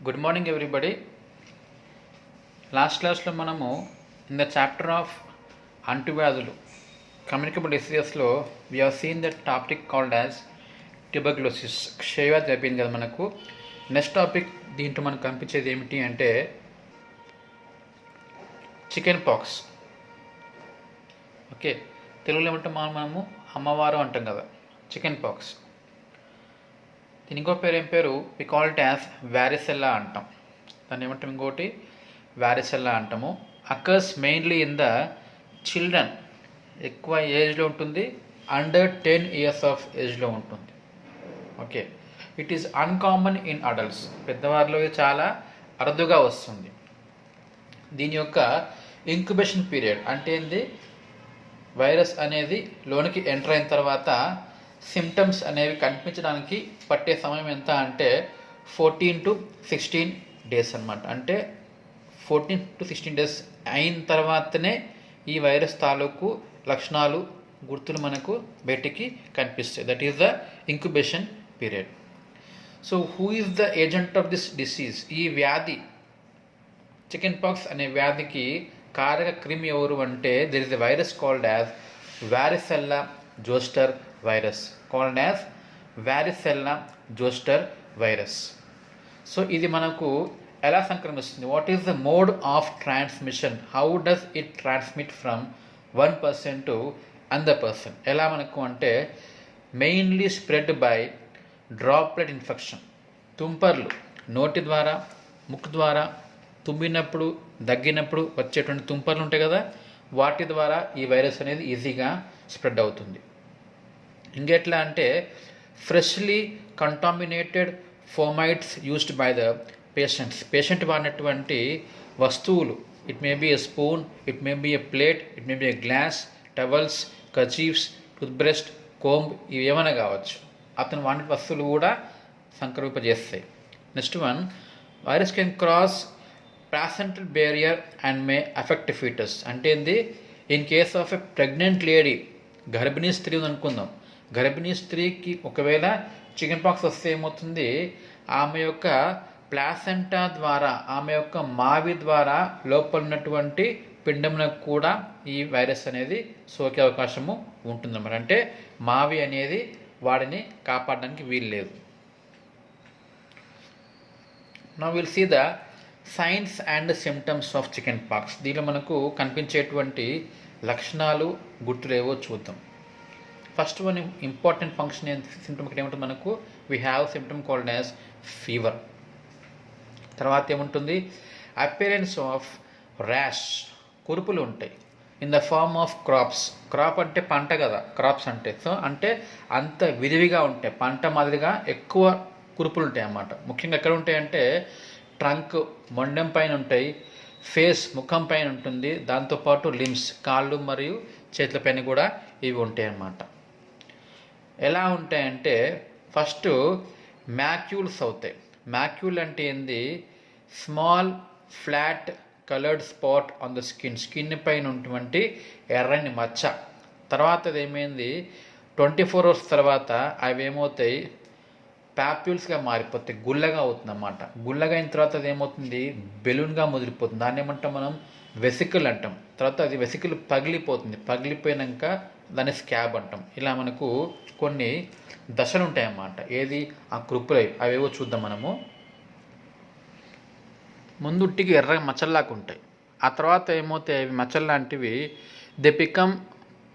Good morning, everybody. Last class lo manamu in the chapter of antivyadulu communicable diseases lo we have seen the topic called as tuberculosis. క్షయవ్యాధి అయిపోయింది కదా మనకు. Next topic దీంట్లో మనకు కనిపించేది ఏమిటి అంటే chicken pox. Okay, తెలుగులో ఏమంటాం మనము అమ్మవారు అంటాం కదా, చికెన్ పాక్స్. దీని ఇంకో పేరు ఏం పేరు, we call it as varicella అంటాం. దాన్ని ఏమంటాం, ఇంకోటి వ్యారిసెల్లా అంటాము. Occurs mainly in the children, ఎక్కువ ఏజ్లో ఉంటుంది, అండర్ 10 years ఆఫ్ ఏజ్లో ఉంటుంది. Okay, it is uncommon in adults, పెద్దవారిలో చాలా అరుదుగా వస్తుంది. దీని యొక్క ఇంక్యుబేషన్ పీరియడ్ అంటే ఏంది, వైరస్ అనేది లోనికి ఎంటర్ అయిన తర్వాత సిమ్టమ్స్ అనేవి కనిపించడానికి పట్టే సమయం ఎంత అంటే 14 to 16 days అనమాట. అంటే 14 to 16 days అయిన తర్వాతనే ఈ వైరస్ తాలూకు లక్షణాలు, గుర్తులు మనకు బయటికి కనిపిస్తాయి. That is the incubation period. So who is the agent of this disease? ఈ వ్యాధి, చికెన్ పాక్స్ అనే వ్యాధికి కారక క్రిమి ఎవరు అంటే there is a virus called as varicella zoster virus, called as varicella zoster virus. So ఇది మనకు ఎలా సంక్రమిస్తుంది? What is the mode of transmission? How does it transmit from one person to another person? ఎలా మనకు అంటే mainly spread by droplet infection. తుంపర్లు నోటి ద్వారా, ముక్కు ద్వారా, తుమ్మినప్పుడు, దగ్గినప్పుడు వచ్చేటువంటి తుంపర్లు ఉంటాయి కదా, వాటి ద్వారా ఈ వైరస్ అనేది ఈజీగా స్ప్రెడ్ అవుతుంది. ఇంకెట్లా అంటే freshly contaminated fomites used by the patients. Patient వాడినటువంటి వస్తువులు, it may be a spoon, it may be a plate, it may be a glass, towels, kerchiefs, toothbrush, comb, ఇవి ఏమైనా కావచ్చు, అతను వాడిన వస్తువులు కూడా సంక్రమింపజేస్తాయి. Next one, virus can cross placental barrier and may affect foetus. అంటే ఏంది, in case of a pregnant lady, గర్భిణీ స్త్రీ అనుకుందాం, గర్భిణీ స్త్రీకి ఒకవేళ చికెన్ పాక్స్ వస్తే ఏమవుతుంది, ఆమె యొక్క ప్లాసెంటా ద్వారా, ఆమె యొక్క మావి ద్వారా లోపల ఉన్నటువంటి పిండమునకు కూడా ఈ వైరస్ అనేది సోకే అవకాశము ఉంటుందన్నమాట. అంటే మావి అనేది వాడిని కాపాడడానికి వీలు లేదు. Now will see the signs and symptoms of chicken pox. దీనిలో మనకు కనిపించేటువంటి లక్షణాలు, గుర్తులేవో చూద్దాం. First one important function symptom ఇక్కడ ఏముంటుంది మనకు, we have symptom called as fever. తర్వాత ఏముంటుంది, అపియరెన్స్ ఆఫ్ ర్యాష్, కురుపులు ఉంటాయి, in the form of crops. Crop అంటే పంట కదా, క్రాప్స్ అంటే సో అంటే అంత విరివిగా ఉంటాయి, పంట మాదిరిగా ఎక్కువ కురుపులు ఉంటాయి అన్నమాట. ముఖ్యంగా ఎక్కడ ఉంటాయంటే ట్రంక్, మొండెం పైన ఉంటాయి, ఫేస్, ముఖం పైన ఉంటుంది, దాంతోపాటు లిమ్స్, కాళ్ళు మరియు చేతుల పైన కూడా ఇవి ఉంటాయి అన్నమాట. ఎలా ఉంటాయంటే ఫస్ట్ మ్యాక్యూల్స్ అవుతాయి. మ్యాక్యూల్ అంటే ఏంది, small flat coloured spot on the skin, skin పైన ఉన్నటువంటి ఎర్రని మచ్చ. తర్వాత అది ఏమైంది, 24 hours తర్వాత అవి ఏమవుతాయి, ప్యాప్యూల్స్గా మారిపోతాయి, గుల్లగా అవుతుంది అన్నమాట. గుల్లగా అయిన తర్వాత అది ఏమవుతుంది, బెలూన్గా ముదిరిపోతుంది. దాన్ని ఏమంటాం మనం, వెసికల్ అంటాం. తర్వాత అది వెసికల్ పగిలిపోతుంది, పగిలిపోయినాక దాన్ని స్కాబ్ అంటాం. ఇలా మనకు కొన్ని దశలు ఉంటాయన్నమాట. ఏది, ఆ కృపులై, అవేవో చూద్దాం మనము. ముందుట్టికి ఎర్ర మచ్చల్లాగా ఉంటాయి, ఆ తర్వాత ఏమవుతాయి, అవి మచ్చల్ లాంటివి దే బికమ్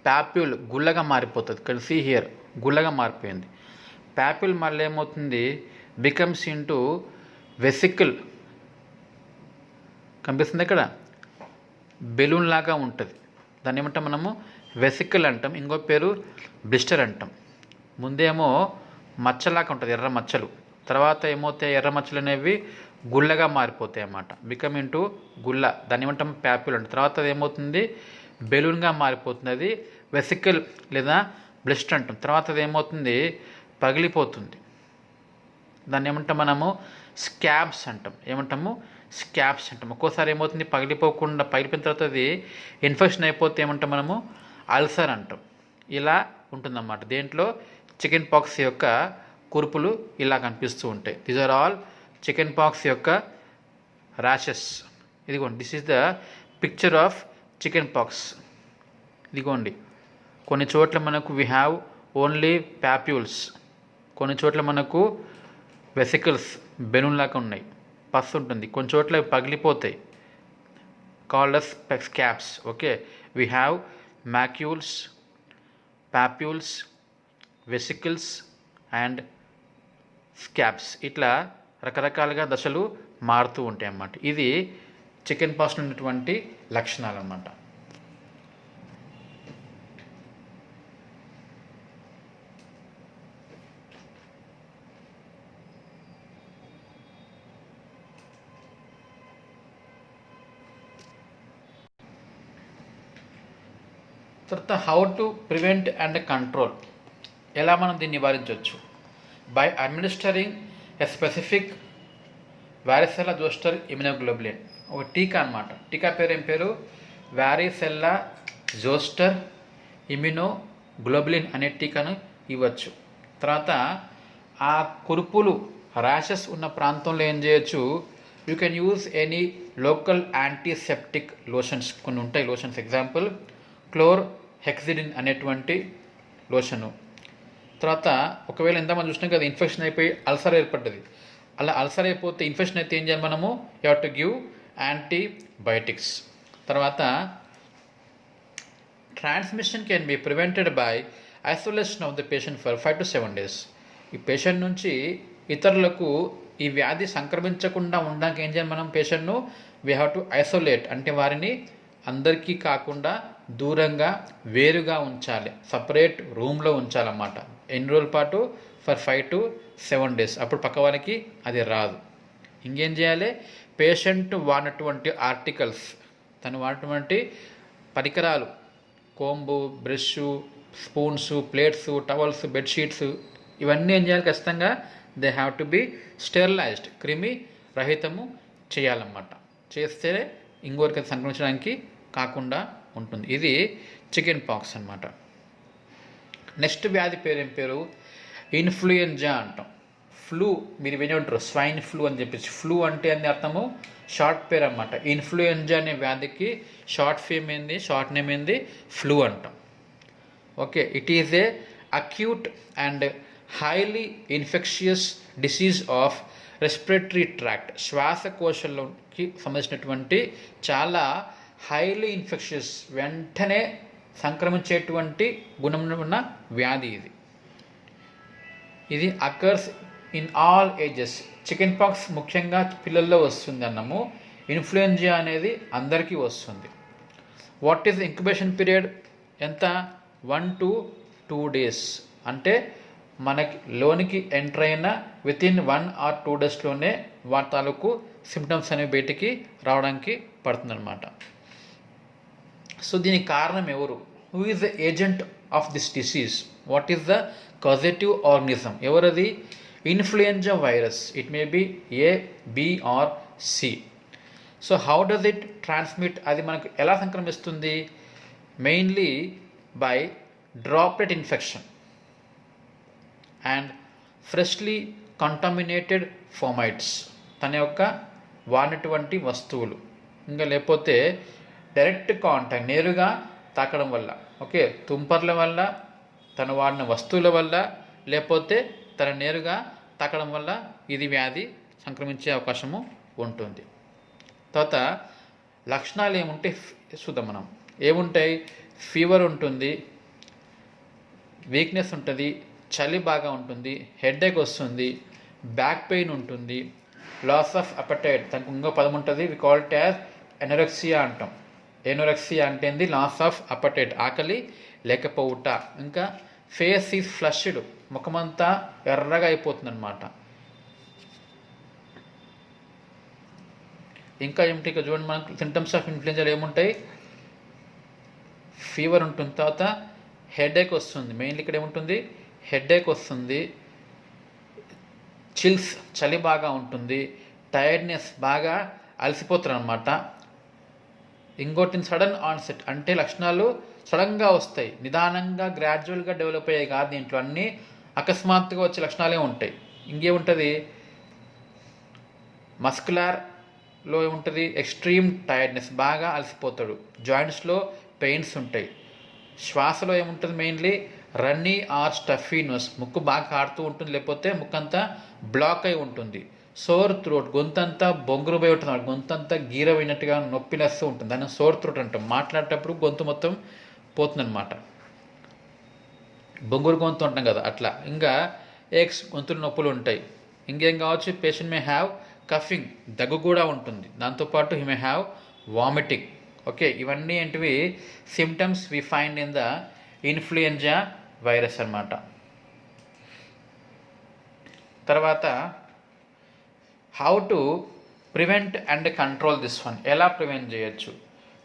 ప్యాప్యూల్, గుల్లగా మారిపోతుంది. ఇక్కడ సీ హియర్, గుల్లగా మారిపోయింది. ప్యాపిల్ మళ్ళీ ఏమవుతుంది, బికమ్స్ ఇంటూ వెసికల్, కనిపిస్తుంది ఇక్కడ, బెలూన్ లాగా ఉంటుంది. దాన్ని ఏమంటాం మనము, వెసికల్ అంటాం. ఇంకో పేరు బ్లిస్టర్ అంటాం. ముందేమో మచ్చలాగా ఉంటుంది, ఎర్ర మచ్చలు. తర్వాత ఏమవుతాయి, ఎర్ర మచ్చలు అనేవి గుల్లగా మారిపోతాయి అన్నమాట, బికమ్ ఇంటూ గుల్ల. దాన్ని ఏమంటాం, ప్యాపిల్ అంటాం. తర్వాత అది ఏమవుతుంది, బెలూన్గా మారిపోతుంది, అది వెసికల్ లేదా బ్లిస్టర్ అంటాం. తర్వాత అది ఏమవుతుంది, పగిలిపోతుంది. దాన్ని ఏమంటాం మనము, స్కాబ్స్ అంటాం. ఏమంటాము, స్కాబ్స్ అంటాం. ఒక్కోసారి ఏమవుతుంది, పగిలిపోకుండా, పగిలిపోయిన తర్వాత అది ఇన్ఫెక్షన్ అయిపోతే ఏమంటాం మనము, అల్సర్ అంటాం. ఇలా ఉంటుందన్నమాట. దేంట్లో, చికెన్ పాక్స్ యొక్క కురుపులు ఇలా కనిపిస్తూ ఉంటాయి. These are all chicken pox యొక్క ర్యాషెస్. ఇదిగోండి, this is the picture of chicken pox. ఇదిగోండి, కొన్ని చోట్ల మనకు వీ హ్యావ్ ఓన్లీ ప్యాప్యూల్స్, కొన్ని చోట్ల మనకు వెసికల్స్ బెలూన్ లాగా ఉన్నాయి, పస్ ఉంటుంది, కొన్ని చోట్ల పగిలిపోతాయి, called as scabs. Okay, we have macules, papules, vesicles and scabs. ఇట్లా రకరకాలుగా దశలు మారుతూ ఉంటాయి అన్నమాట. ఇది చికెన్ పాక్స్ ఉన్నటువంటి లక్షణాలు అన్నమాట. తర్వాత how to prevent and control, ఎలా మనం దీన్ని నివారించవచ్చు? By administering a specific వారిసెల్లా zoster immunoglobulin, ఒక టీకా అనమాట. టీకా పేరు ఏం పేరు? వారిసెల్లా జోస్టర్ ఇమ్యునోగ్లోబులిన్ అనే టీకాను ఇవ్వచ్చు. తర్వాత ఆ కురుపులు ర్యాషెస్ ఉన్న ప్రాంతంలో ఏం చేయొచ్చు? You can use any local antiseptic lotions, కొన్ని ఉంటాయి లోషన్స్. ఎగ్జాంపుల్ క్లోర్ హెక్సిడిన్ అనేటువంటి లోషను. తర్వాత ఒకవేళ ఎంతమంది చూసినా కదా ఇన్ఫెక్షన్ అయిపోయి అల్సర్ ఏర్పడ్డది, అలా అల్సర్ అయిపోతే ఇన్ఫెక్షన్ అయితే ఏం చేయాలి మనము? You have to give antibiotics. తర్వాత transmission can be prevented by isolation of the patient for 5 to 7 days. ఈ పేషెంట్ నుంచి ఇతరులకు ఈ వ్యాధి సంక్రమించకుండా ఉండడానికి ఏం చేయాలి మనం? పేషెంట్ను వీ హ్యావ్ టు ఐసోలేట్, అంటే వారిని అందరికీ కాకుండా దూరంగా వేరుగా ఉంచాలి, సపరేట్ రూమ్లో ఉంచాలన్నమాట. ఎన్ని రోజుల పాటు? For 5 to 7 days. అప్పుడు పక్క వాళ్ళకి అది రాదు. ఇంకేం చేయాలి? పేషెంట్ వాడినటువంటి ఆర్టికల్స్, తను వాడినటువంటి పరికరాలు, comb, brush, spoons, plates, towels, bedsheets, ఇవన్నీ ఏం చేయాలి? ఖచ్చితంగా they have to be sterilised, క్రిమి రహితము చేయాలన్నమాట. చేస్తే ఇంకొకరికి సంక్రమించడానికి కాకుండా ఉంటుంది. ఇది చికెన్ పాక్స్ అన్నమాట. నెక్స్ట్ వ్యాధి పేరు ఏం పేరు? ఇన్ఫ్లుయెంజా అంటాం. ఫ్లూ మీరు విని ఉంటారు, స్వైన్ ఫ్లూ అని చెప్పేసి. ఫ్లూ అంటే అని అర్థము షార్ట్ పేరు అన్నమాట. ఇన్ఫ్లుయెంజా అనే వ్యాధికి షార్ట్ నేమ్ ఏంది? ఫ్లూ అంటాం. Okay, it is a acute and highly infectious disease of respiratory tract, శ్వాసకోశంలోకి సంబంధించినటువంటి చాలా హైలీ ఇన్ఫెక్షియస్, వెంటనే సంక్రమించేటువంటి గుణం ఉన్న వ్యాధి ఇది. ఇది occurs in all ages. Chicken pox ముఖ్యంగా పిల్లల్లో వస్తుంది అన్నాము. ఇన్ఫ్లుయెంజా అనేది అందరికీ వస్తుంది. What is incubation period? ఎంత? 1 to 2 days. అంటే మనకి లోనికి ఎంటర్ అయిన వితిన్ 1 or 2 daysలోనే వాటి తాలూకు సిమ్టమ్స్ అనేవి బయటికి రావడానికి పడుతుందన్నమాట. సో దీనికి కారణం ఎవరు? Who is the agent of this disease? What is the causative organism? ఎవరది? Influenza virus. It may be A, B or C. So how does it transmit? అది మనకు ఎలా సంక్రమిస్తుంది? Mainly by droplet infection and freshly contaminated fomites, తన యొక్క వాడినటువంటి వస్తువులు, ఇంకా లేకపోతే డైరెక్ట్ కాంటాక్ట్, నేరుగా తాకడం వల్ల, ఓకే, తుంపర్ల వల్ల, తను వాడిన వస్తువుల వల్ల, లేకపోతే తన నేరుగా తాకడం వల్ల ఇది వ్యాధి సంక్రమించే అవకాశము ఉంటుంది. తర్వాత లక్షణాలు ఏముంటాయి చూద్దాం మనం. ఏముంటాయి? ఫీవర్ ఉంటుంది, వీక్నెస్ ఉంటుంది, చలి బాగా ఉంటుంది, హెడేక్ వస్తుంది, బ్యాక్ పెయిన్ ఉంటుంది, లాస్ ఆఫ్ అపెటైట్, తనకు ఇంకో పదం ఉంటుంది, we call it as anorexia అంటాం. ఎనోరెక్సియా అంటే ఏంది? లాస్ ఆఫ్ అపెటైట్, ఆకలి లేకపోవుట. ఇంకా ఫేస్ ఈజ్ ఫ్లష్డ్, ముఖమంతా ఎర్రగా అయిపోతుంది అనమాట. ఇంకా ఏమిటి? ఇక చూడండి, మనకు సింటమ్స్ ఆఫ్ ఇన్ఫ్లుయెంజాలు ఏముంటాయి? ఫీవర్ ఉంటుంది, తర్వాత హెడేక్ వస్తుంది, మెయిన్లీ ఇక్కడ ఏముంటుంది? హెడేక్ వస్తుంది, చిల్స్, చలి బాగా ఉంటుంది, టైర్డ్నెస్, బాగా అలసిపోతారు అనమాట. ఇంకోటి సడన్ ఆన్సెట్, అంటే లక్షణాలు సడన్గా వస్తాయి, నిదానంగా గ్రాడ్యువల్గా డెవలప్ అయ్యాయి కాదు, దీంట్లో అన్నీ అకస్మాత్తుగా వచ్చే లక్షణాలే ఉంటాయి. ఇంకేముంటుంది? మస్కులర్లో ఏముంటుంది, ఎక్స్ట్రీమ్ టైర్డ్నెస్, బాగా అలసిపోతాడు. జాయింట్స్లో పెయిన్స్ ఉంటాయి. శ్వాసలో ఏముంటుంది, mainly runny or stuffy nose, ముక్కు బాగా కాడుతూ ఉంటుంది, లేకపోతే ముక్కంతా బ్లాక్ అయి ఉంటుంది. సోర్ త్రోట్, గొంతంతా బొంగురు పోయి ఉంటుంది, గొంతంతా గీర పోయినట్టుగా నొప్పిలేస్తూ ఉంటుంది, దాన్ని సోర్ త్రోట్ అంటాం. మాట్లాడేటప్పుడు గొంతు మొత్తం పోతుందన్నమాట, బొంగురు గొంతు ఉంటాం కదా అట్లా. ఇంకా ఎక్స్, గొంతులు నొప్పులు ఉంటాయి. ఇంకేం కావచ్చు, పేషెంట్ మే హ్యావ్ కఫింగ్, దగ్గు కూడా ఉంటుంది. దాంతోపాటు he may have vomiting. Okay, ఇవన్నీ ఏంటివి symptoms we find in the influenza virus అన్నమాట. తర్వాత how to prevent and control this one, ఎలా ప్రివెంట్ చేయొచ్చు?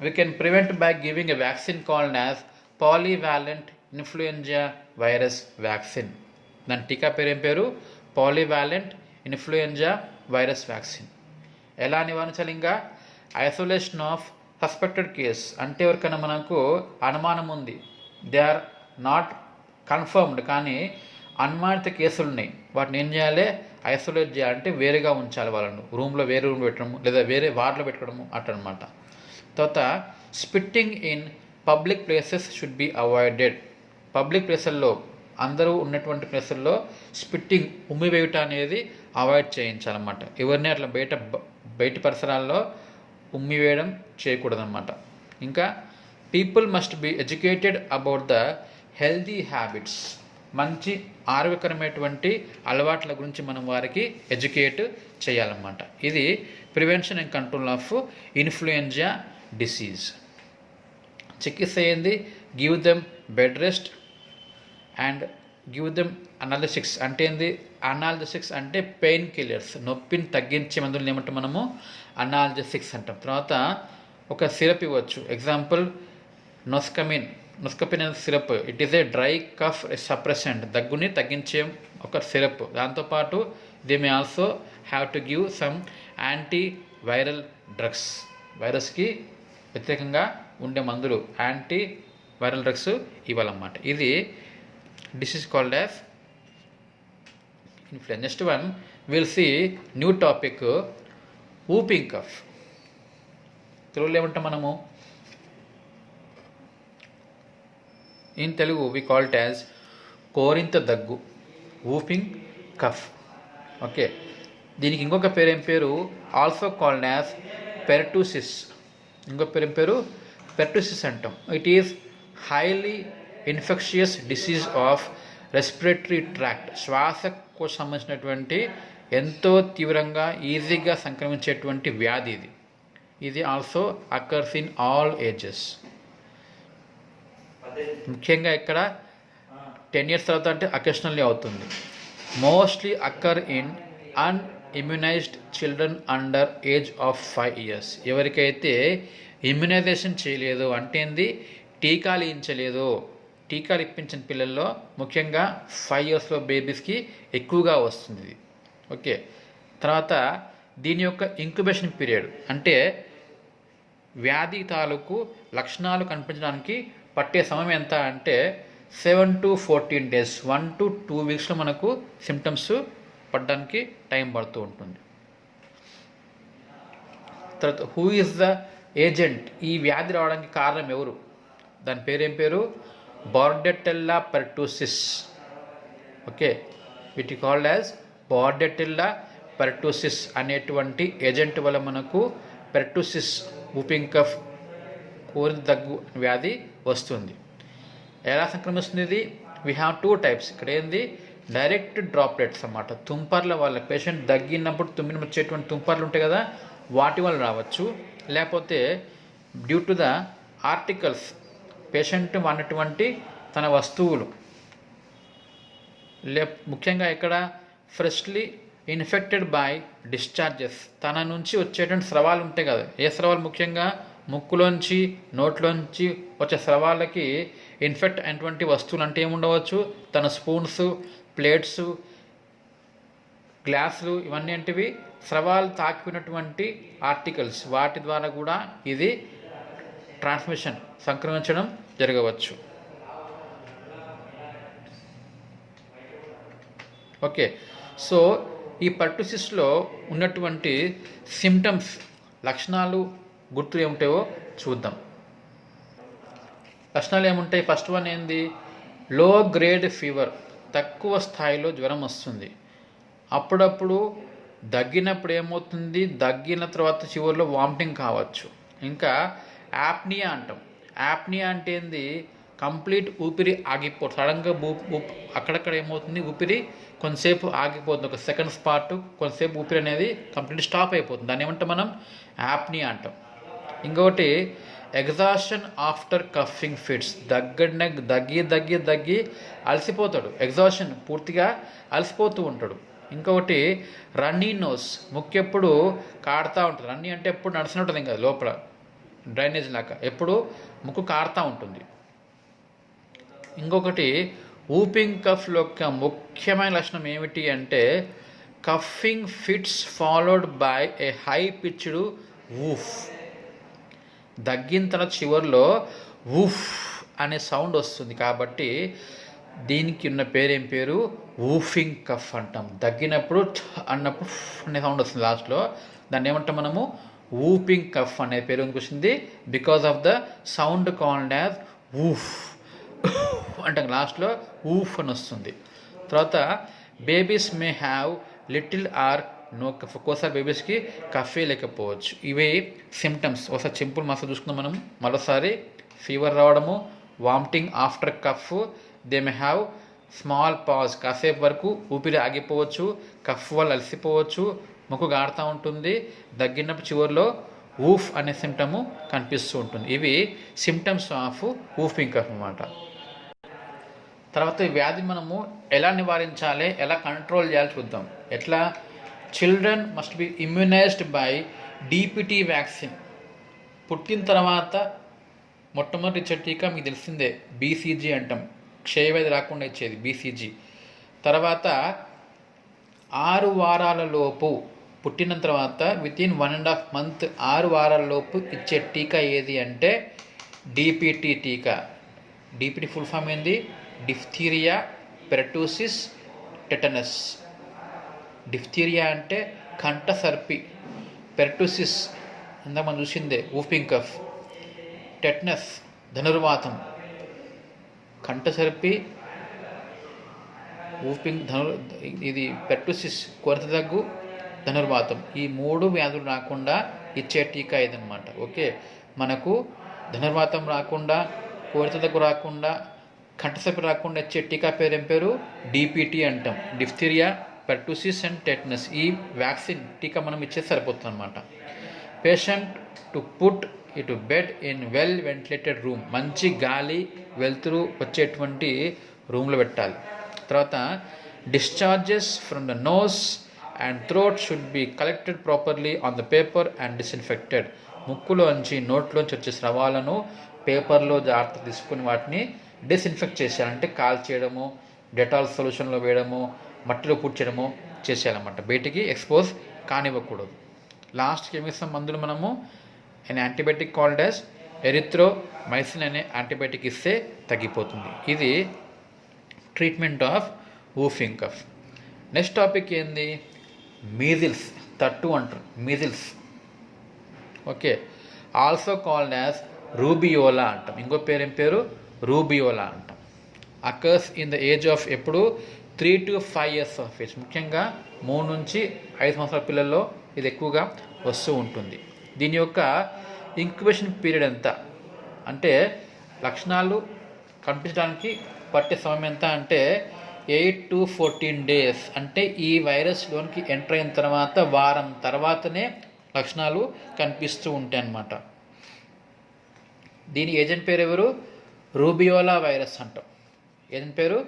We can prevent by giving a vaccine called as polyvalent influenza virus vaccine. దాని టీకా పేరు ఏం పేరు? Polyvalent influenza virus vaccine. ఎలా నివారించాలి? ఇంకా ఐసోలేషన్ ఆఫ్ సస్పెక్టెడ్ కేస్, అంటే ఎవరికైనా మనకు అనుమానం ఉంది, దే ఆర్ నాట్ కన్ఫర్మ్డ్, కానీ అనుమానిత కేసులు ఉన్నాయి, వాటిని ఏం చేయాలి? ఐసోలేట్ చేయాలంటే వేరేగా ఉంచాలి వాళ్ళను, రూమ్లో వేరే రూమ్లో పెట్టడము, లేదా వేరే వార్డులో పెట్టుకోవడము అట్లనమాట. తర్వాత spitting in public places should be avoided. Public ప్లేసుల్లో, అందరూ ఉన్నటువంటి ప్లేసుల్లో స్పిట్టింగ్, ఉమ్మి వేయటం అనేది అవాయిడ్ చేయించాలన్నమాట. ఎవరిని అట్లా బయట పరిసరాల్లో ఉమ్మి వేయడం చేయకూడదన్నమాట. ఇంకా people must be educated about the healthy habits, మంచి ఆరోగ్యకరమైనటువంటి అలవాట్ల గురించి మనం వారికి ఎడ్యుకేట్ చేయాలన్నమాట. ఇది prevention and control of influenza disease. చికిత్స ఏంది? Give them bed rest and give them analgesics. అంటే ఏంది? అనాలిసిక్స్ అంటే పెయిన్ కిల్లర్స్, నొప్పిని తగ్గించే మందులు ఏమంటాం మనము? అనాల్జెసిక్స్ అంటాం. తర్వాత ఒక సిరప్ ఇవ్వచ్చు, ఎగ్జాంపుల్ నొస్కమిన్ అనే syrup. It is a dry cough suppressant, దగ్గుని తగ్గించే ఒక సిరప్. దాంతోపాటు they may also have to give some antiviral drugs, వైరస్కి వ్యతిరేకంగా ఉండే మందులు, యాంటీ వైరల్ డ్రగ్స్ ఇవ్వాలన్నమాట. ఇది disease called as influenza. Next one will see new topic, whooping cough. తెలుగులో ఏమంటాం మనము? In Telugu we call it as కోరింత దగ్గు, వూపింగ్ కఫ్. ఓకే, దీనికి ఇంకొక పేరు ఏం పేరు? Also called as పెర్టూసిస్. ఇంకొక పేరు ఏం పేరు? పెర్టూసిస్ అంటాం. It is highly infectious disease of respiratory tract, శ్వాసకు సంబంధించినటువంటి ఎంతో తీవ్రంగా ఈజీగా సంక్రమించేటువంటి వ్యాధి ఇది. ఇది also occurs in all ages. ముఖ్యంగా ఇక్కడ 10 years తర్వాత అంటే అకేషనల్లీ అవుతుంది. Mostly occur in unimmunised children under age of 5 years. ఎవరికైతే ఇమ్యునైజేషన్ చేయలేదు, అంటే ఏంది? టీకాలు ఇప్పించలేదు, టీకాలు ఇప్పించిన పిల్లల్లో ముఖ్యంగా 5 years బేబీస్కి ఎక్కువగా వస్తుంది. ఓకే, తర్వాత దీని యొక్క ఇంక్యుబేషన్ పీరియడ్, అంటే వ్యాధి తాలూకు లక్షణాలు కనిపించడానికి పట్టే సమయం ఎంత అంటే 7 to 14 days, 1 to 2 weeksలో మనకు సిమ్టమ్స్ పడడానికి టైం పడుతూ ఉంటుంది. తర్వాత హూ ఈజ్ ద ఏజెంట్? ఈ వ్యాధి రావడానికి కారణం ఎవరు? దాని పేరు ఏం పేరు? బార్డెటెల్లా పెర్టూసిస్. ఓకే, వీటి కాల్డ్ యాజ్ బార్డెటెల్లా పెర్టూసిస్ అనేటువంటి ఏజెంట్ వల్ల మనకు పెర్టూసిస్, వూపింగ్ కఫ్, కోరింత దగ్గు వ్యాధి వస్తుంది. ఎలా సంక్రమిస్తుంది ఇది? We have 2 types. ఇక్కడ ఏంది? డైరెక్ట్ డ్రాప్లెట్స్ అన్నమాట, తుంపర్ల వల్ల. పేషెంట్ దగ్గినప్పుడు తుమ్మిన వచ్చేటువంటి తుంపర్లు ఉంటాయి కదా, వాటి వల్ల రావచ్చు. లేకపోతే due to the articles, patient వాడినటువంటి తన వస్తువులు, ముఖ్యంగా ఇక్కడ ఫ్రెష్లీ ఇన్ఫెక్టెడ్ బై డిశ్చార్జెస్, తన నుంచి వచ్చేటువంటి స్రవాలు ఉంటాయి కదా. ఏ స్రవాలు? ముఖ్యంగా ముక్కులోంచి, నోట్లోంచి వచ్చే స్రవాలకి ఇన్ఫెక్ట్ అయినటువంటి వస్తువులు అంటే ఏముండవచ్చు? తన స్పూన్స్, ప్లేట్స్, గ్లాసులు, ఇవన్నీ ఏంటివి? స్రవాలు తాకినటువంటి ఆర్టికల్స్, వాటి ద్వారా కూడా ఇది ట్రాన్స్మిషన్, సంక్రమించడం జరగవచ్చు. ఓకే, సో ఈ పర్టూసిస్లో ఉన్నటువంటి సిమ్టమ్స్ లక్షణాలు గుర్తులు ఏముంటాయో చూద్దాం. లక్షణాలు ఏముంటాయి? ఫస్ట్ వన్ ఏంది? లో గ్రేడ్ ఫీవర్, తక్కువ స్థాయిలో జ్వరం వస్తుంది. అప్పుడప్పుడు దగ్గినప్పుడు ఏమవుతుంది, దగ్గిన తర్వాత చివరిలో వామిటింగ్ కావచ్చు. ఇంకా యాప్నియా అంటాం. యాప్నియా అంటే ఏంది? కంప్లీట్ ఊపిరి ఆగిపోతుంది. సడన్గా అక్కడక్కడ ఏమవుతుంది, ఊపిరి కొంతసేపు ఆగిపోతుంది, ఒక సెకండ్స్ పాటు కొంతసేపు ఊపిరి అనేది కంప్లీట్ స్టాప్ అయిపోతుంది. దాన్ని ఏమంటాం మనం? యాప్నియా అంటాం. ఇంకొకటి ఎగ్జాషన్ ఆఫ్టర్ కఫింగ్ ఫిట్స్, దగ్గి అలసిపోతాడు. ఎగ్జాషన్, పూర్తిగా అలసిపోతూ ఉంటాడు. ఇంకొకటి రన్నీ నోస్, ముక్కు ఎప్పుడు కాడుతూ ఉంటుంది. రన్నీ అంటే ఎప్పుడు నడిచినట్టుంది, ఇంకా లోపల డ్రైనేజ్ లాగా ఎప్పుడు ముక్కు కాడుతూ ఉంటుంది. ఇంకొకటి ఊపింగ్ కఫ్లో యొక్క ముఖ్యమైన లక్షణం ఏమిటి అంటే coughing fits followed by a high pitched whoop. దగ్గిన తర్వాత చివరిలో వూఫ్ అనే సౌండ్ వస్తుంది. కాబట్టి దీనికి ఉన్న పేరు ఏం పేరు? వూఫింగ్ కఫ్ అంటాం. దగ్గినప్పుడు అన్నప్పుడు అనే సౌండ్ వస్తుంది లాస్ట్లో, దాన్ని ఏమంటాం మనము? వూపింగ్ కఫ్ అనే పేరు ఎందుకు వచ్చింది? Because of the sound called as woof అంటాం. లాస్ట్లో వూఫ్ అని వస్తుంది. తర్వాత babies may have little or no cough. ఒక్కోసారి బేబీస్కి కఫే లేకపోవచ్చు. ఇవి సిమ్టమ్స్. ఒకసారి సింపుల్ మసాజ్ చూసుకుందాం మనం. మరోసారి ఫీవర్ రావడము, vomiting after cough, they may have small pause, కాసేపు వరకు ఊపిరి ఆగిపోవచ్చు, కఫ్ వల్ల అలసిపోవచ్చు, ముక్కు గాడుతూ ఉంటుంది, దగ్గినప్పుడు చివరిలో ఊఫ్ అనే సిమ్టము కనిపిస్తూ ఉంటుంది. ఇవి సిమ్టమ్స్ ఆఫ్ ఊఫింగ్ కఫ్ అన్నమాట. తర్వాత ఈ వ్యాధి మనము ఎలా నివారించాలి, ఎలా కంట్రోల్ చేయాలి చూద్దాం. ఎట్లా? Children must be immunised by DPT vaccine. పుట్టిన తర్వాత మొట్టమొదటి ఇచ్చే టీకా మీకు తెలిసిందే, బీసీజీ అంటాం. క్షయవ్యాధి రాకుండా ఇచ్చేది బీసీజీ. తర్వాత 6 వారాల లోపు, పుట్టిన తర్వాత వితిన్ 1.5 month 6 వారాల లోపు ఇచ్చే టీకా ఏది అంటే డిపిటీ టీకా. డిపిటీ ఫుల్ ఫామ్ ఏంది? డిఫ్థీరియా, పెర్టూసిస్, టెటనస్. డిఫ్థీరియా అంటే కంఠ సర్పి, పెర్టూసిస్ ఇందాక మనం చూసిందే వూపింగ్ కఫ్, టెటనస్ ధనుర్వాతం, కంఠ సర్పి, ఇది పెర్టూసిస్ కొరత దగ్గు, ధనుర్వాతం. ఈ 3 వ్యాధులు రాకుండా ఇచ్చే టీకా ఇదనమాట. ఓకే, మనకు ధనుర్వాతం రాకుండా, కొరత దగ్గు రాకుండా, కంఠసర్పి రాకుండా ఇచ్చే టీకా పేరు ఏం పేరు? డిపిటీ అంటాం. Diphtheria, pertussis and tetanus. ఈ వ్యాక్సిన్ టీకా మనం ఇచ్చేసి సరిపోతుంది అనమాట. Patient to put it bed in well ventilated room, మంచి గాలి వెలుతురు వచ్చేటువంటి రూమ్లో పెట్టాలి. తర్వాత discharges from the nose and throat should be collected properly on the paper and disinfected. ముక్కులోంచి నోట్లోంచి వచ్చే స్రవాలను పేపర్లో జాగ్రత్త తీసుకుని వాటిని డిస్ఇన్ఫెక్ట్ చేసేయాలంటే కాల్ చేయడము, డెటాల్ సొల్యూషన్లో వేయడము, మట్టిలో పూడ్చడము చేసేయాలన్నమాట. బయటికి ఎక్స్పోజ్ కానివ్వకూడదు. లాస్ట్కి ఏమి ఇస్తాం మందులు మనము? And antibiotic called as erythromycin అనే యాంటీబయాటిక్ ఇస్తే తగ్గిపోతుంది. ఇది treatment of whooping cough. Next topic ఏంది? మీజిల్స్. తట్టు అంటారు, measles. Okay, also called as rubeola అంటాం. ఇంకో పేరు ఏం పేరు? రూబియోలా అంటాం. Occurs in the age of ఎప్పుడు 3 to 5 years ఆఫ్ ఏజ్. ముఖ్యంగా 3 నుంచి 5 సంవత్సరాల పిల్లల్లో ఇది ఎక్కువగా వస్తూ ఉంటుంది. దీని యొక్క ఇంక్యుబేషన్ పీరియడ్ ఎంత అంటే, లక్షణాలు కనిపించడానికి పట్టే సమయం ఎంత అంటే 8 to 14 days. అంటే ఈ వైరస్లోనికి ఎంటర్ అయిన తర్వాత వారం తర్వాతనే లక్షణాలు కనిపిస్తూ ఉంటాయి అన్నమాట. దీని ఏజెంట్ పేరు ఎవరు? రూబియోలా వైరస్ అంటాం. ఏజెంట్ పేరు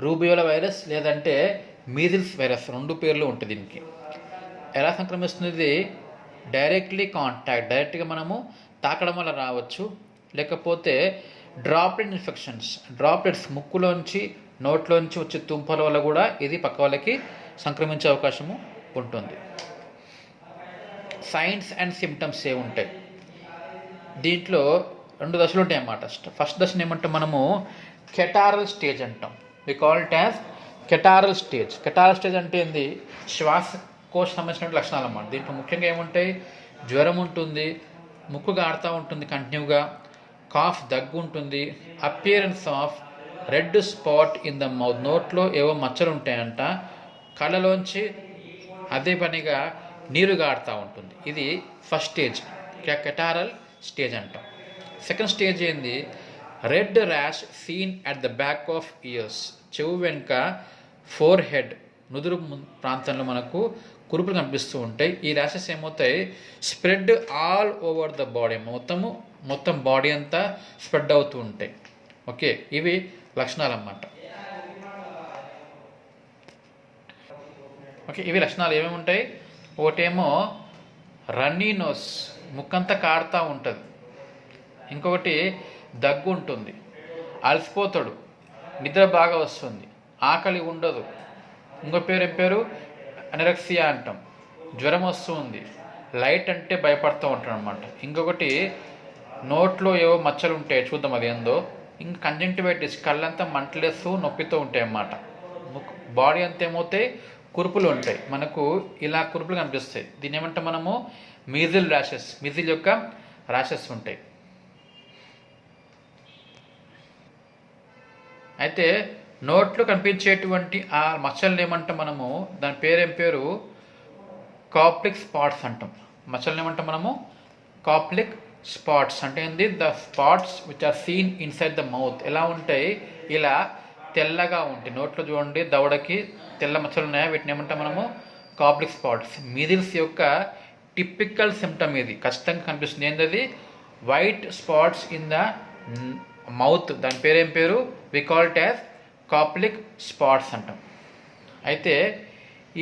రూబియోలా వైరస్ లేదంటే మీజిల్స్ వైరస్, 2 పేర్లు ఉంటుంది దీనికి. ఎలా సంక్రమిస్తుంది? ఇది డైరెక్ట్లీ కాంటాక్ట్, డైరెక్ట్గా మనము తాకడం వల్ల రావచ్చు. లేకపోతే డ్రాప్లెట్ ఇన్ఫెక్షన్స్, డ్రాప్లెట్స్ ముక్కులోంచి నోట్లోంచి వచ్చే తుంపల వల్ల కూడా ఇది పక్క వాళ్ళకి సంక్రమించే అవకాశము ఉంటుంది. సైన్స్ అండ్ సిమ్టమ్స్ ఉంటాయి దీంట్లో? 2 దశలు ఉంటాయి అన్నమాట. ఫస్ట్ దశను ఏమంటాం మనము? కెటారల్ స్టేజ్ అంటాం. We call it as catarrhal stage అంటే ఏంది, శ్వాసకోశ సంబంధించిన లక్షణాలు అన్నమాట. దీంట్లో ముఖ్యంగా ఏముంటాయి, జ్వరం ఉంటుంది, ముక్కు గాడుతూ ఉంటుంది కంటిన్యూగా, కాఫ్ దగ్గు ఉంటుంది, appearance of red spot in the mouth, నోట్లో ఏవో మచ్చలు ఉంటాయంట, కళ్ళలోంచి అదే పనిగా నీరు గాడుతూ ఉంటుంది. ఇది ఫస్ట్ స్టేజ్, కెటారల్ స్టేజ్ అంటాం. సెకండ్ స్టేజ్ ఏంది, red rash seen at the back of ears, చెవు వెనుక ఫోర్ హెడ్ నుదురు ప్రాంతంలో మనకు కురుపులు కనిపిస్తూ ఉంటాయి. ఈ ర్యాషెస్ ఏమవుతాయి, spread all over the body, మొత్తం బాడీ అంతా స్ప్రెడ్ అవుతూ ఉంటాయి. ఓకే, ఇవి లక్షణాలు అన్నమాట. ఓకే, ఇవి లక్షణాలు ఏమేమి ఉంటాయి, ఒకటేమో రన్నీ నోస్, ముక్కంతా కాడుతూ ఉంటుంది, ఇంకొకటి దగ్గు ఉంటుంది, అలసిపోతాడు, నిద్ర బాగా వస్తుంది, ఆకలి ఉండదు, ఇంకో పేరు ఏం పేరు అనరెక్సియా అంటాం, జ్వరం వస్తుంది, లైట్ అంటే భయపడుతూ ఉంటాడు అనమాట. ఇంకొకటి నోట్లో ఏవో మచ్చలు ఉంటాయి, చూద్దాం అది ఏందో. ఇంకా కంజంక్టివైటిస్, కళ్ళంతా మంటలేస్తూ నొప్పితో ఉంటాయి అన్నమాట. బాడీ అంతా ఏమవుతాయి, కురుపులు ఉంటాయి, మనకు ఇలా కురుపులు కనిపిస్తాయి. దీని ఏమంటే మనము మీజిల్ ర్యాషెస్, మీజిల్ యొక్క ర్యాషెస్ ఉంటాయి. అయితే నోట్లో కనిపించేటువంటి ఆ మచ్చలను ఏమంటే మనము, దాని పేరేం పేరు కాప్లిక్ స్పాట్స్ అంటాం. మచ్చలను ఏమంటాం మనము కాప్లిక్ స్పాట్స్. అంటే ఏంది, the spots which are seen inside the mouth. ఎలా ఉంటాయి, ఇలా తెల్లగా ఉంటాయి, నోట్లో చూడండి దవడకి తెల్ల మచ్చలు ఉన్నాయి, వీటిని ఏమంటాం మనము కాప్లిక్ స్పాట్స్. మీజిల్స్ యొక్క టిపికల్ సిమ్టమ్ ఇది, ఖచ్చితంగా కనిపిస్తుంది. ఏంటది, white spots in the mouth, దాని పేరేం పేరు we call it as Koplik spots అంటాం. అయితే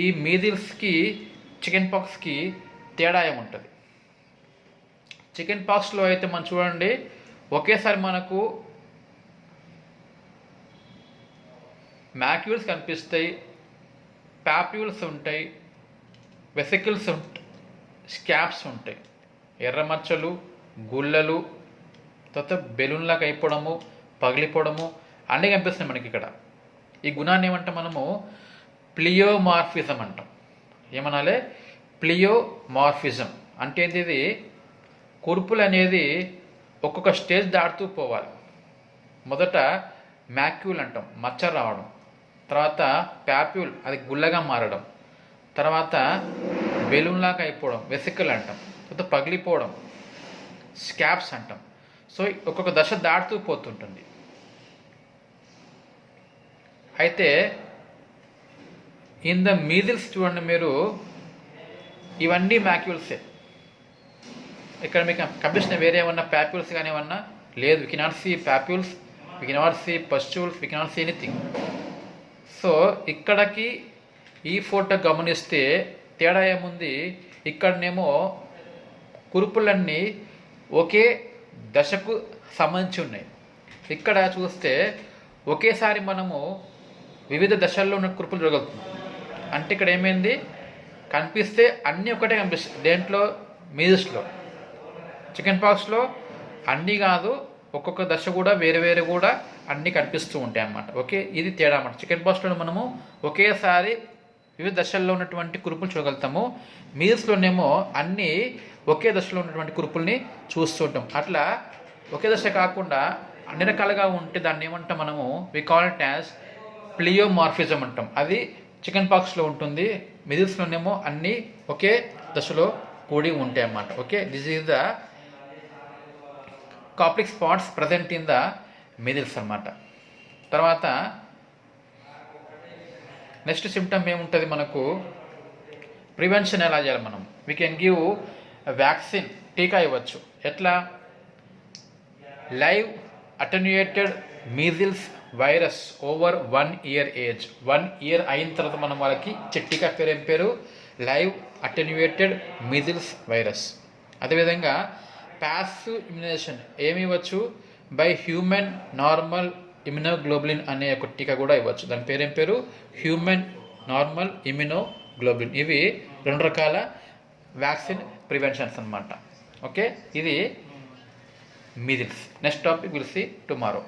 ఈ మీజిల్స్కి చికెన్ పాక్స్కి తేడా ఏముంటుంది, చికెన్ పాక్స్లో అయితే మనం చూడండి ఒకేసారి మనకు మ్యాక్యూల్స్ కనిపిస్తాయి, ప్యాప్యూల్స్ ఉంటాయి, వెసికిల్స్ ఉంటాయి, స్కాప్స్ ఉంటాయి, ఎర్రమచ్చలు, గుళ్ళలు, తర్వాత బెలూన్లాగా అయిపోవడము, పగిలిపోవడము అన్నీ కనిపిస్తున్నాయి మనకి ఇక్కడ. ఈ గుణాన్ని ఏమంటాం మనము ప్లియోమార్ఫిజం అంటాం. ఏమనాలి, ప్లియోమార్ఫిజం అంటే ఇది కురుపులు అనేది ఒక్కొక్క స్టేజ్ దాటుతూ పోవాలి. మొదట మ్యాక్యూల్ అంటాం, మచ్చ రావడం, తర్వాత ప్యాప్యూల్, అది గుల్లగా మారడం, తర్వాత బెలూన్లాగా అయిపోవడం, వెసికల్ అంటాం, తర్వాత పగిలిపోవడం, స్కాప్స్ అంటాం. సో ఒక్కొక్క దశ దాటుతూ పోతుంటుంది. అయితే ఇన్ ద మీజిల్స్ చూడండి మీరు, ఇవన్నీ మ్యాక్యూల్సే. ఇక్కడ మీకు కనిపిస్తున్న వేరే ఏమన్నా ప్యాప్యూల్స్ కానీ ఏమన్నా లేదు. We cannot see papules, we cannot see pustules, we cannot see anything. So ఇక్కడికి ఈ ఫోటో గమనిస్తే తేడా ఏముంది, ఇక్కడనేమో కురుపులన్నీ ఒకే దశకు సంబంధించి ఉన్నాయి. ఇక్కడ చూస్తే ఒకేసారి మనము వివిధ దశల్లో ఉన్న కురుపులు జరగలుగుతున్నాం. అంటే ఇక్కడ ఏమైంది, కనిపిస్తే అన్నీ ఒకటే కనిపిస్తాయి. దేంట్లో, మీజిల్స్లో. చికెన్ పాక్స్లో అన్నీ కాదు, ఒక్కొక్క దశ కూడా వేరే వేరే కూడా అన్నీ కనిపిస్తూ ఉంటాయి అన్నమాట. ఓకే, ఇది తేడా అన్నమాట. చికెన్ పాక్స్లో మనము ఒకేసారి వివిధ దశల్లో ఉన్నటువంటి కురుపులు చూడగలుగుతాము, మీజిల్స్లోనేమో అన్నీ ఒకే దశలో ఉన్నటువంటి కురుపుల్ని చూస్తూ ఉంటాం. అట్లా ఒకే దశ కాకుండా అన్ని రకాలుగా ఉంటే దాన్ని ఏమంటాం మనము వి కాల్ ఇట్ యాజ్ ప్లియోమార్ఫిజం అంటాం. అది చికెన్ పాక్స్లో ఉంటుంది, మీజిల్స్లోనేమో అన్నీ ఒకే దశలో కూడి ఉంటాయి అన్నమాట. Okay, this is the Koplik spots present in the measles అన్నమాట. తర్వాత నెక్స్ట్ సిమ్టమ్ ఏముంటుంది మనకు, ప్రివెన్షన్ ఎలా చేయాలి మనం, వీ కెన్ గివ్ వ్యాక్సిన్, టీకా ఇవ్వచ్చు. ఎట్లా, live attenuated measles virus over 1 year age. 1 year అయిన తర్వాత మనం వాళ్ళకి టీకా పేరు ఏం పేరు, లైవ్ అటెన్యూయేటెడ్ మీజిల్స్ వైరస్. అదేవిధంగా ప్యాసివ్ ఇమ్యునైజేషన్ ఏమి ఇవ్వచ్చు, బై హ్యూమన్ నార్మల్ ఇమ్యునోగ్లోబులిన్ అనే ఒక టీకా కూడా ఇవ్వచ్చు. దాని పేరేం పేరు, హ్యూమన్ నార్మల్ ఇమ్యునోగ్లోబులిన్. ఇవి 2 రకాల వ్యాక్సిన్ ప్రివెన్షన్స్ అన్నమాట. ఓకే, ఇది measles. Next topic will see tomorrow.